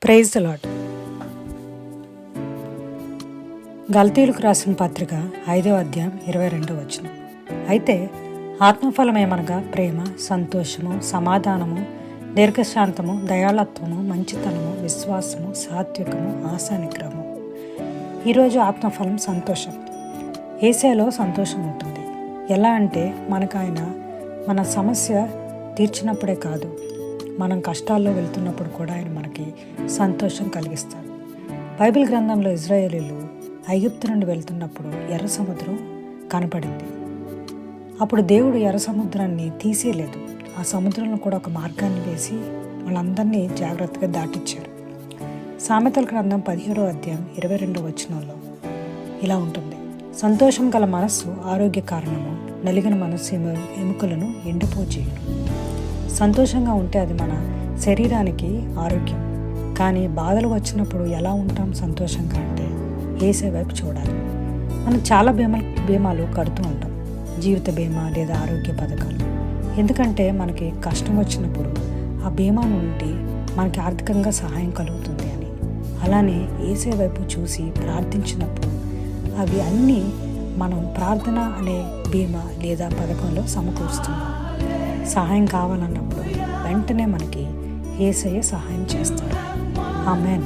Praise the lord. గల్తీయులకు రాసిన పత్రిక 5వ అధ్యాయం 22వ వచనం. అయితే ఆత్మఫలమేమనగా ప్రేమ, సంతోషము, సమాధానము, దీర్ఘశాంతము, దయాళత్వము, మంచితనము, విశ్వాసము, సాత్వికము, ఆశానిగ్రహము. ఈరోజు ఆత్మఫలం సంతోషం. యేసేలో సంతోషం ఉంటుంది. ఎలా అంటే మనకు ఆయన మన సమస్య తీర్చినప్పుడే కాదు, మనం కష్టాల్లో వెళ్తున్నప్పుడు కూడా ఆయన మనకి సంతోషం కలిగిస్తాడు. బైబిల్ గ్రంథంలో ఇజ్రాయేలీలు ఐగుప్తు నుండి వెళ్తున్నప్పుడు ఎర్ర సముద్రం కనపడింది. అప్పుడు దేవుడు ఎర్ర సముద్రాన్ని తీసేయలేదు, ఆ సముద్రంలో కూడా ఒక మార్గాన్ని వేసి వాళ్ళందరినీ జాగ్రత్తగా దాటిచ్చారు. సామెతల గ్రంథం 17వ అధ్యాయం 22వ వచనంలో ఇలా ఉంటుంది: సంతోషం గల మనస్సు ఆరోగ్య కారణము, నలిగిన మనస్సు ఎముకలను ఎండిపోచేయును. సంతోషంగా ఉంటే అది మన శరీరానికి ఆరోగ్యం. కానీ బాధలు వచ్చినప్పుడు ఎలా ఉంటాం సంతోషంగా అంటే యేసే వైపు చూడాలి. మనం చాలా బీమాలు కడుతూ ఉంటాం, జీవిత బీమా లేదా ఆరోగ్య పథకాలు. ఎందుకంటే మనకి కష్టం వచ్చినప్పుడు ఆ బీమా నుండి మనకి ఆర్థికంగా సహాయం కలుగుతుంది అని. అలానే యేసే వైపు చూసి ప్రార్థించినప్పుడు అవి అన్నీ మనం ప్రార్థన అనే బీమా లేదా పథకంలో సమకూరుస్తున్నాం. సహాయం కావాలన్నప్పుడు వెంటనే మనకి యేసయ్య సహాయం చేస్తాడు. ఆమేన్.